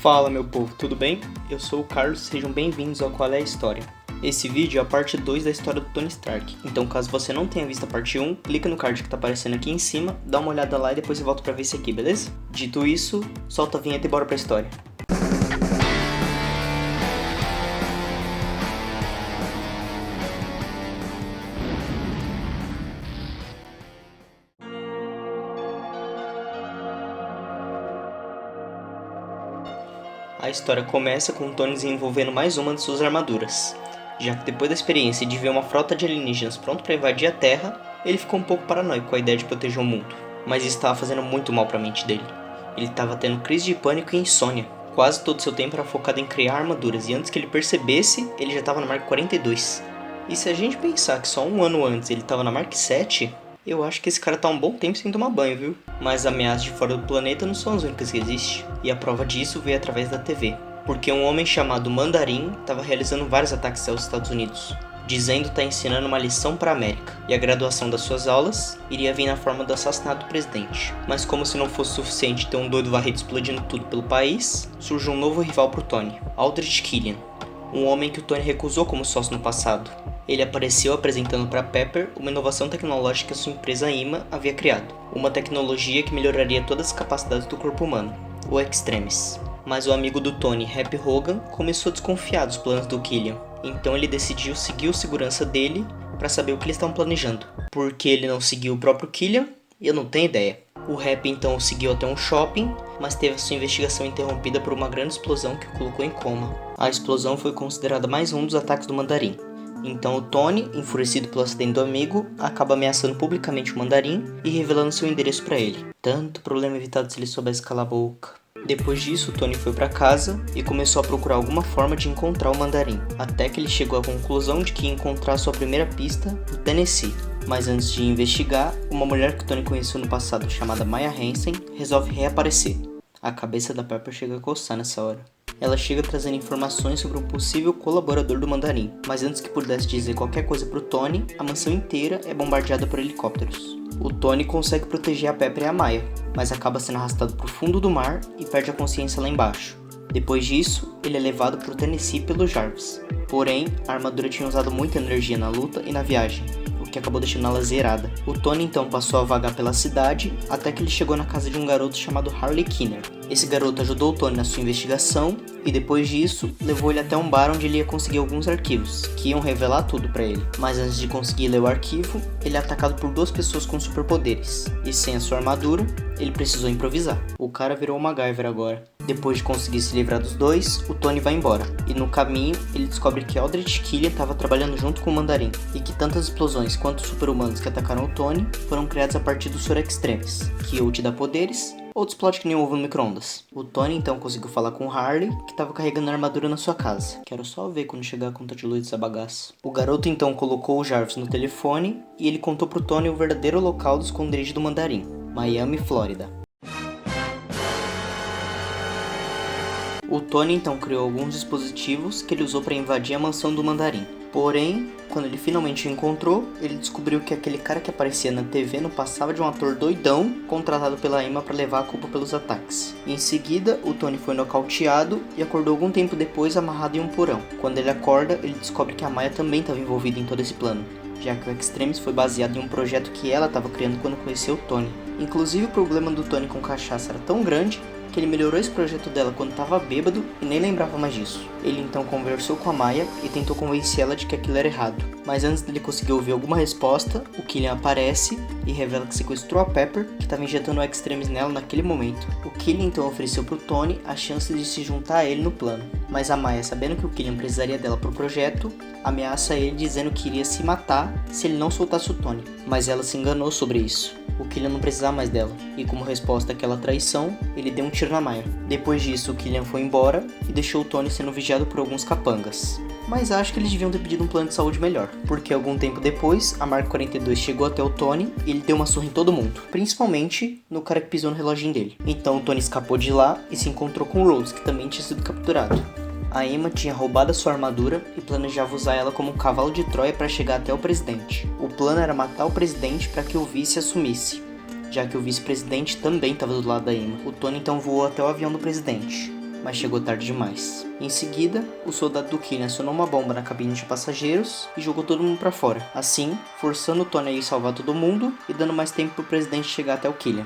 Fala meu povo, tudo bem? Eu sou o Carlos, sejam bem-vindos ao Qual é a História. Esse vídeo é a parte 2 da história do Tony Stark, então caso você não tenha visto a parte 1, clica no card que tá aparecendo aqui em cima, dá uma olhada lá e depois você volta pra ver esse aqui, beleza? Dito isso, solta a vinheta e bora pra história. A história começa com o Tony desenvolvendo mais uma de suas armaduras, já que depois da experiência de ver uma frota de alienígenas pronto para invadir a Terra, ele ficou um pouco paranoico com a ideia de proteger o mundo, mas isso estava fazendo muito mal para a mente dele. Ele estava tendo crise de pânico e insônia, quase todo seu tempo era focado em criar armaduras e antes que ele percebesse, ele já estava na Mark 42. E se a gente pensar que só um ano antes ele estava na Mark 7, eu acho que esse cara tá um bom tempo sem tomar banho, viu? Mas ameaças de fora do planeta não são as únicas que existem. E a prova disso veio através da TV. Porque um homem chamado Mandarim estava realizando vários ataques aos Estados Unidos, dizendo estar ensinando uma lição para a América. E a graduação das suas aulas iria vir na forma do assassinato do presidente. Mas como se não fosse suficiente ter um doido varrido explodindo tudo pelo país, surgiu um novo rival pro Tony, Aldrich Killian. Um homem que o Tony recusou como sócio no passado. Ele apareceu apresentando para Pepper uma inovação tecnológica que sua empresa IMA havia criado. Uma tecnologia que melhoraria todas as capacidades do corpo humano, o Extremis. Mas o amigo do Tony, Happy Hogan, começou a desconfiar dos planos do Killian. Então ele decidiu seguir o segurança dele para saber o que eles estavam planejando. Por que ele não seguiu o próprio Killian? Eu não tenho ideia. O Happy então o seguiu até um shopping, mas teve a sua investigação interrompida por uma grande explosão que o colocou em coma. A explosão foi considerada mais um dos ataques do Mandarim. Então o Tony, enfurecido pelo acidente do amigo, acaba ameaçando publicamente o Mandarim e revelando seu endereço para ele. Tanto problema evitado se ele soubesse calar a boca. Depois disso, o Tony foi para casa e começou a procurar alguma forma de encontrar o Mandarim, até que ele chegou à conclusão de que ia encontrar sua primeira pista no Tennessee. Mas antes de investigar, uma mulher que o Tony conheceu no passado, chamada Maya Hansen, resolve reaparecer. A cabeça da Pepper chega a coçar nessa hora. Ela chega trazendo informações sobre um possível colaborador do Mandarim, mas antes que pudesse dizer qualquer coisa pro Tony, a mansão inteira é bombardeada por helicópteros. O Tony consegue proteger a Pepper e a Maya, mas acaba sendo arrastado pro fundo do mar e perde a consciência lá embaixo. Depois disso, ele é levado pro Tennessee pelo Jarvis. Porém, a armadura tinha usado muita energia na luta e na viagem, o que acabou deixando ela zerada. O Tony então passou a vagar pela cidade até que ele chegou na casa de um garoto chamado Harley Kinner. Esse garoto ajudou o Tony na sua investigação e depois disso levou ele até um bar onde ele ia conseguir alguns arquivos, que iam revelar tudo pra ele. Mas antes de conseguir ler o arquivo, ele é atacado por duas pessoas com superpoderes, e sem a sua armadura, ele precisou improvisar. O cara virou uma MacGyver agora. Depois de conseguir se livrar dos dois, o Tony vai embora, e no caminho ele descobre que Aldrich Killian estava trabalhando junto com o Mandarim, e que tantas explosões quanto os super-humanos que atacaram o Tony foram criados a partir do Sor Extremis, que ou te dá poderes, ou te explode que nem um ovo no micro-ondas. O Tony então conseguiu falar com o Harley, que estava carregando a armadura na sua casa. Quero só ver quando chegar a conta de luz dessa bagaça. O garoto então colocou o Jarvis no telefone, e ele contou pro Tony o verdadeiro local do esconderijo do Mandarim, Miami, Flórida. O Tony então criou alguns dispositivos que ele usou para invadir a mansão do Mandarim. Porém, quando ele finalmente o encontrou, ele descobriu que aquele cara que aparecia na TV não passava de um ator doidão contratado pela IMA para levar a culpa pelos ataques. Em seguida, o Tony foi nocauteado e acordou algum tempo depois amarrado em um porão. Quando ele acorda, ele descobre que a Maya também estava envolvida em todo esse plano, já que o Extremis foi baseado em um projeto que ela estava criando quando conheceu o Tony. Inclusive, o problema do Tony com cachaça era tão grande que ele melhorou esse projeto dela quando estava bêbado e nem lembrava mais disso. Ele então conversou com a Maya e tentou convencer ela de que aquilo era errado. Mas antes dele conseguir ouvir alguma resposta, o Killian aparece e revela que sequestrou a Pepper, que estava injetando o Extremis nela naquele momento. O Killian então ofereceu pro Tony a chance de se juntar a ele no plano. Mas a Maya, sabendo que o Killian precisaria dela pro projeto, ameaça ele dizendo que iria se matar se ele não soltasse o Tony. Mas ela se enganou sobre isso. O Killian não precisava mais dela, e como resposta àquela traição, ele deu um tiro na Maya. Depois disso, o Killian foi embora e deixou o Tony sendo vigiado por alguns capangas. Mas acho que eles deviam ter pedido um plano de saúde melhor, porque algum tempo depois, a Mark 42 chegou até o Tony e ele deu uma surra em todo mundo, principalmente no cara que pisou no reloginho dele. Então o Tony escapou de lá e se encontrou com o Rhodes, que também tinha sido capturado. A Emma tinha roubado a sua armadura e planejava usar ela como um cavalo de Troia para chegar até o presidente. O plano era matar o presidente para que o vice assumisse, já que o vice-presidente também estava do lado da Emma. O Tony então voou até o avião do presidente. mas chegou tarde demais. Em seguida, o soldado do Killian acionou uma bomba na cabine de passageiros e jogou todo mundo pra fora, assim, forçando o Tony a ir salvar todo mundo e dando mais tempo pro presidente chegar até o Killian.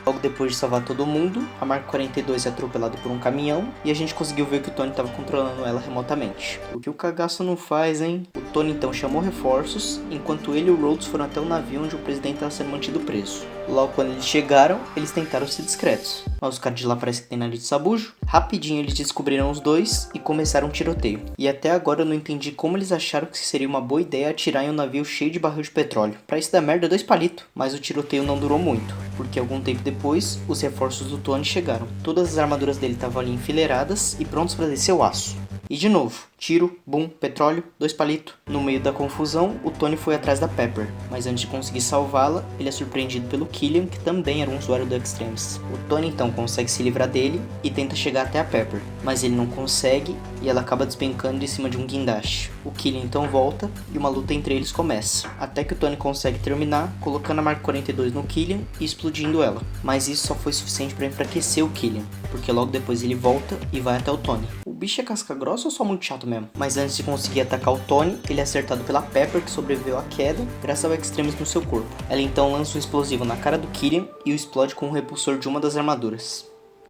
Logo depois de salvar todo mundo, a Mark 42 é atropelada por um caminhão e a gente conseguiu ver que o Tony estava controlando ela remotamente. O que o cagaço não faz, hein? O Tony então chamou reforços, enquanto ele e o Rhodes foram até o navio onde o presidente estava sendo mantido preso. Logo quando eles chegaram, eles tentaram ser discretos, mas os caras de lá parecem que tem nariz de sabujo. Rapidinho eles descobriram os dois e começaram um tiroteio. E até agora eu não entendi como eles acharam que seria uma boa ideia atirar em um navio cheio de barril de petróleo. Pra isso dar merda, 2 palitos. Mas o tiroteio não durou muito, porque algum tempo depois, os reforços do Tony chegaram. Todas as armaduras dele estavam ali enfileiradas e prontos para descer o aço. E de novo, tiro, boom, petróleo, 2 palitos. No meio da confusão, o Tony foi atrás da Pepper, mas antes de conseguir salvá-la, ele é surpreendido pelo Killian, que também era um usuário do Extremis. O Tony então consegue se livrar dele e tenta chegar até a Pepper, mas ele não consegue e ela acaba despencando em cima de um guindaste. O Killian então volta e uma luta entre eles começa, até que o Tony consegue terminar, colocando a Mark 42 no Killian e explodindo ela. Mas isso só foi suficiente para enfraquecer o Killian, porque logo depois ele volta e vai até o Tony. O bicho é casca grossa ou só muito chato mesmo? Mas antes de conseguir atacar o Tony, ele é acertado pela Pepper, que sobreviveu à queda graças ao Extremis no seu corpo. Ela então lança um explosivo na cara do Killian e o explode com o repulsor de uma das armaduras.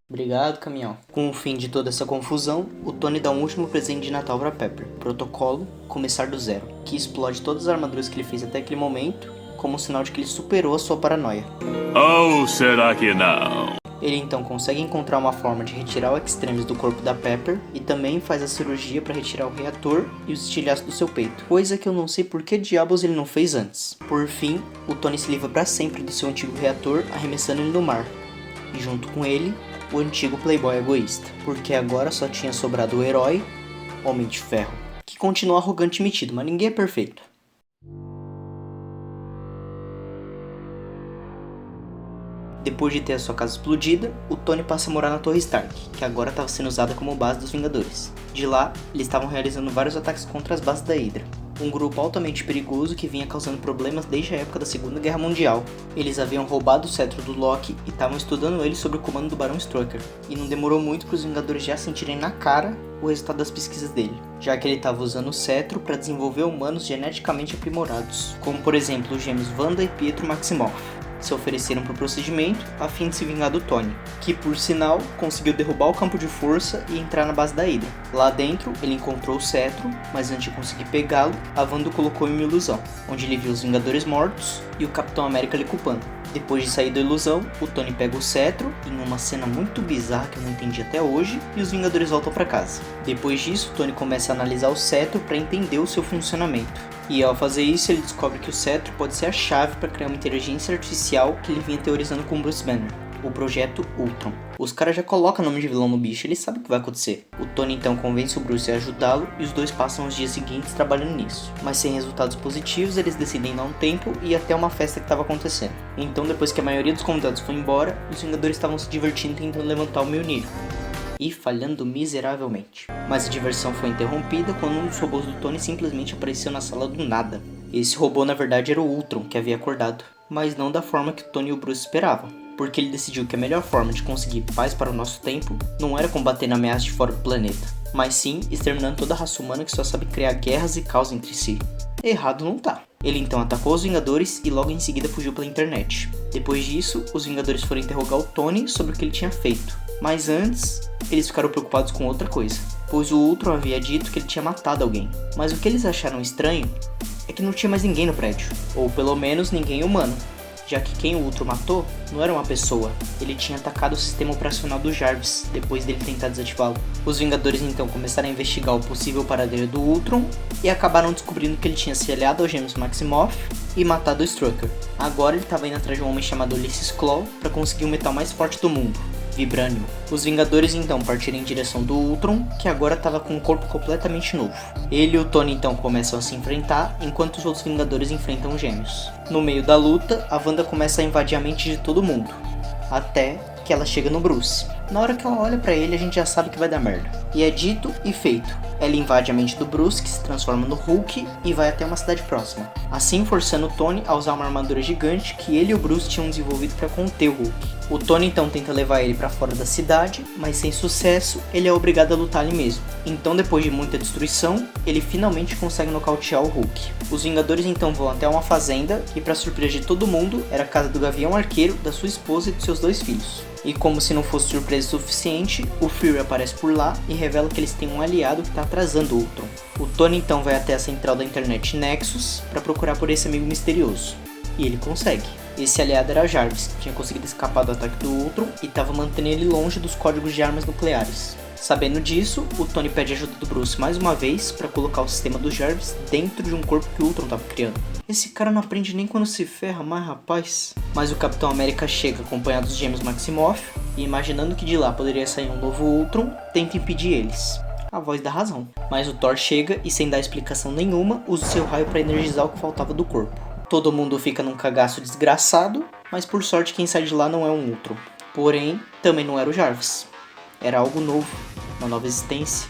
Obrigado, caminhão. Com o fim de toda essa confusão, o Tony dá um último presente de Natal pra Pepper. Protocolo Começar do Zero, que explode todas as armaduras que ele fez até aquele momento, como um sinal de que ele superou a sua paranoia. Ou será que não? Ele então consegue encontrar uma forma de retirar o Extremis do corpo da Pepper e também faz a cirurgia para retirar o reator e os estilhaços do seu peito, coisa que eu não sei por que diabos ele não fez antes. Por fim, o Tony se livra para sempre do seu antigo reator, arremessando ele no mar, e junto com ele, o antigo playboy egoísta, porque agora só tinha sobrado o herói, Homem de Ferro, que continua arrogante e metido, mas ninguém é perfeito. Depois de ter a sua casa explodida, o Tony passa a morar na Torre Stark, que agora estava sendo usada como base dos Vingadores. De lá, eles estavam realizando vários ataques contra as bases da Hydra, um grupo altamente perigoso que vinha causando problemas desde a época da Segunda Guerra Mundial. Eles haviam roubado o cetro do Loki e estavam estudando ele sob o comando do Barão Strucker, e não demorou muito para os Vingadores já sentirem na cara o resultado das pesquisas dele, já que ele estava usando o cetro para desenvolver humanos geneticamente aprimorados, como por exemplo os gêmeos Wanda e Pietro Maximoff. Se ofereceram para o procedimento a fim de se vingar do Tony, que por sinal conseguiu derrubar o campo de força e entrar na base da Hydra. Lá dentro ele encontrou o cetro, mas antes de conseguir pegá-lo, a Wanda o colocou em uma ilusão, onde ele viu os Vingadores mortos e o Capitão América lhe culpando. Depois de sair da ilusão, o Tony pega o cetro, em uma cena muito bizarra que eu não entendi até hoje, e os Vingadores voltam para casa. Depois disso, Tony começa a analisar o cetro para entender o seu funcionamento. E ao fazer isso, ele descobre que o cetro pode ser a chave para criar uma inteligência artificial que ele vinha teorizando com Bruce Banner, o Projeto Ultron. Os caras já colocam nome de vilão no bicho, eles sabem o que vai acontecer. O Tony então convence o Bruce a ajudá-lo e os dois passam os dias seguintes trabalhando nisso. Mas sem resultados positivos, eles decidem dar um tempo e ir até uma festa que estava acontecendo. Então, depois que a maioria dos convidados foi embora, os Vingadores estavam se divertindo tentando levantar o Mjolnir, e falhando miseravelmente. Mas a diversão foi interrompida quando um dos robôs do Tony simplesmente apareceu na sala do nada. Esse robô na verdade era o Ultron, que havia acordado, mas não da forma que o Tony e o Bruce esperavam, porque ele decidiu que a melhor forma de conseguir paz para o nosso tempo não era combater na ameaça de fora do planeta, mas sim exterminando toda a raça humana que só sabe criar guerras e caos entre si. Errado não tá. Ele então atacou os Vingadores e logo em seguida fugiu pela internet. Depois disso, os Vingadores foram interrogar o Tony sobre o que ele tinha feito. Mas antes, eles ficaram preocupados com outra coisa, pois o Ultron havia dito que ele tinha matado alguém. Mas o que eles acharam estranho é que não tinha mais ninguém no prédio, ou pelo menos ninguém humano, já que quem o Ultron matou não era uma pessoa, ele tinha atacado o sistema operacional do Jarvis, depois dele tentar desativá-lo. Os Vingadores então começaram a investigar o possível paradeiro do Ultron, e acabaram descobrindo que ele tinha se aliado aos gêmeos Maximoff e matado o Strucker. Agora ele estava indo atrás de um homem chamado Ulysses Klaue para conseguir o metal mais forte do mundo, Vibranium. Os Vingadores então partiram em direção do Ultron, que agora estava com um corpo completamente novo. Ele e o Tony então começam a se enfrentar, enquanto os outros Vingadores enfrentam os gêmeos. No meio da luta, a Wanda começa a invadir a mente de todo mundo, até que ela chega no Bruce. Na hora que ela olha pra ele, a gente já sabe que vai dar merda. E é dito e feito. Ela invade a mente do Bruce, que se transforma no Hulk e vai até uma cidade próxima, assim forçando o Tony a usar uma armadura gigante que ele e o Bruce tinham desenvolvido para conter o Hulk. O Tony então tenta levar ele para fora da cidade, mas sem sucesso, ele é obrigado a lutar ali mesmo. Então, depois de muita destruição, ele finalmente consegue nocautear o Hulk. Os Vingadores então vão até uma fazenda e, para surpresa de todo mundo, era a casa do Gavião Arqueiro, da sua esposa e dos seus 2 filhos. E como se não fosse surpresa suficiente, o Fury aparece por lá e revela que eles têm um aliado que está atrasando o Ultron. O Tony então vai até a central da internet Nexus para procurar por esse amigo misterioso. E ele consegue. Esse aliado era Jarvis, que tinha conseguido escapar do ataque do Ultron e estava mantendo ele longe dos códigos de armas nucleares. Sabendo disso, o Tony pede ajuda do Bruce mais uma vez para colocar o sistema do Jarvis dentro de um corpo que o Ultron estava criando. Esse cara não aprende nem quando se ferra, mas rapaz. Mas o Capitão América chega acompanhado dos gêmeos Maximoff e, imaginando que de lá poderia sair um novo Ultron, tenta impedir eles. A voz da razão. Mas o Thor chega e, sem dar explicação nenhuma, usa o seu raio para energizar o que faltava do corpo. Todo mundo fica num cagaço desgraçado, mas por sorte quem sai de lá não é um Ultron. Porém, também não era o Jarvis. Era algo novo, uma nova existência.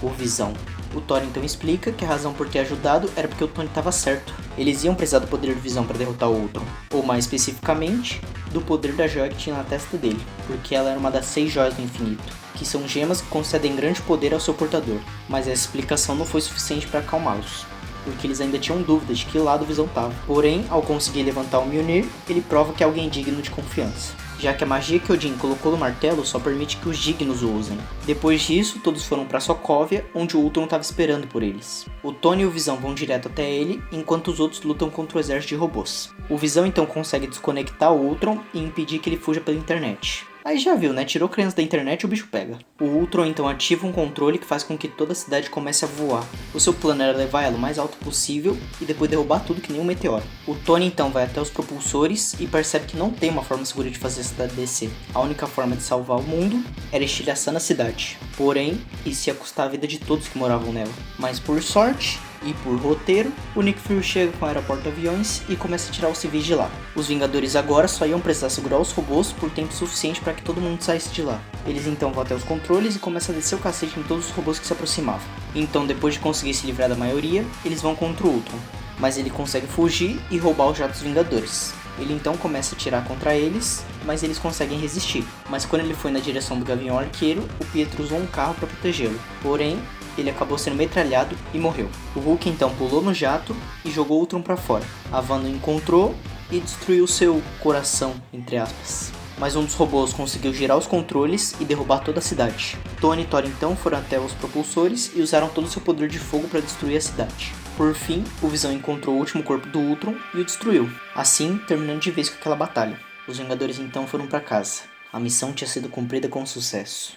O Visão. O Thor então explica que a razão por ter ajudado era porque o Tony estava certo. Eles iam precisar do poder de Visão para derrotar o Ultron. Ou mais especificamente, do poder da joia que tinha na testa dele. Porque ela era uma das 6 joias do infinito. Que são gemas que concedem grande poder ao seu portador. Mas essa explicação não foi suficiente para acalmá-los. Porque eles ainda tinham dúvidas de que lado o Visão estava. Porém, ao conseguir levantar o Mjolnir, ele prova que é alguém digno de confiança. Já que a magia que Odin colocou no martelo só permite que os dignos o usem. Depois disso, todos foram para Sokovia, onde o Ultron estava esperando por eles. O Tony e o Visão vão direto até ele, enquanto os outros lutam contra o exército de robôs. O Visão então consegue desconectar o Ultron e impedir que ele fuja pela internet. Aí já viu, né? Tirou criança da internet e o bicho pega. O Ultron então ativa um controle que faz com que toda a cidade comece a voar. O seu plano era levar ela o mais alto possível e depois derrubar tudo que nem um meteoro. O Tony então vai até os propulsores e percebe que não tem uma forma segura de fazer a cidade descer. A única forma de salvar o mundo era estilhaçando a cidade. Porém, isso ia custar a vida de todos que moravam nela. Mas por sorte e por roteiro, o Nick Fury chega com o aeroporto aviões e começa a tirar os civis de lá. Os Vingadores agora só iam precisar segurar os robôs por tempo suficiente para que todo mundo saísse de lá. Eles então vão até os controles e começam a descer o cacete em todos os robôs que se aproximavam. Então, depois de conseguir se livrar da maioria, eles vão contra o Ultron. Mas ele consegue fugir e roubar os jatos Vingadores. Ele então começa a atirar contra eles, mas eles conseguem resistir. Mas quando ele foi na direção do Gavião Arqueiro, o Pietro usou um carro para protegê-lo. Porém, ele acabou sendo metralhado e morreu. O Hulk então pulou no jato e jogou o Ultron para fora. A Wanda o encontrou e destruiu seu coração, entre aspas. Mas um dos robôs conseguiu girar os controles e derrubar toda a cidade. Tony e Thor então foram até os propulsores e usaram todo o seu poder de fogo para destruir a cidade. Por fim, o Visão encontrou o último corpo do Ultron e o destruiu. Assim, terminando de vez com aquela batalha. Os Vingadores então foram para casa. A missão tinha sido cumprida com sucesso.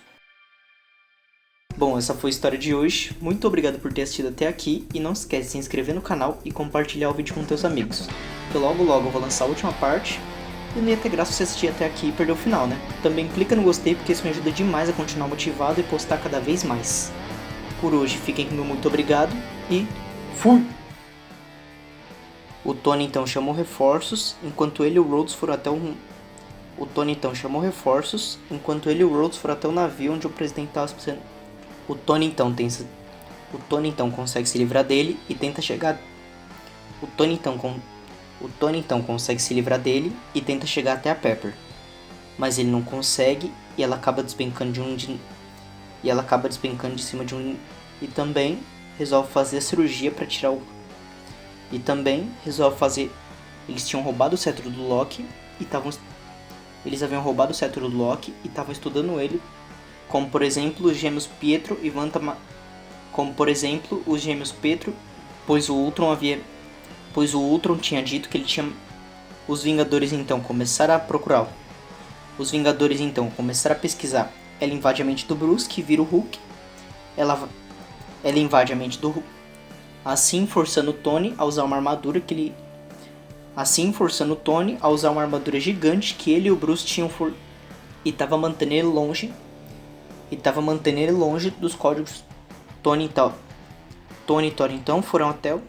Bom, essa foi a história de hoje. Muito obrigado por ter assistido até aqui e não esquece de se inscrever no canal e compartilhar o vídeo com teus amigos. Porque logo eu vou lançar a última parte e não ia ter graça você assistir até aqui e perder o final, né? Também clica no gostei porque isso me ajuda demais a continuar motivado e postar cada vez mais. Por hoje, fiquem com meu muito obrigado e fui! O Tony então chamou reforços, enquanto ele e o Rhodes foram até o navio onde o presidente estava esperando. O Tony então consegue se livrar dele e tenta chegar. O Tony então consegue se livrar dele e tenta chegar até a Pepper. Mas ele não consegue e ela acaba despencando de cima de um e também resolve fazer a cirurgia para tirar o Eles tinham roubado o cetro do Loki e eles haviam roubado o cetro do Loki e estavam estudando ele. Como por exemplo os gêmeos Pietro e Wanda, pois o Ultron tinha dito que ele tinha. Os Vingadores então começaram a pesquisar. Ela invade a mente do Bruce, que vira o Hulk. Ela invade a mente do Hulk, assim forçando o Tony a usar uma armadura gigante que ele e o Bruce tinham e estava mantendo ele longe dos códigos. Tony e Thor então foram até o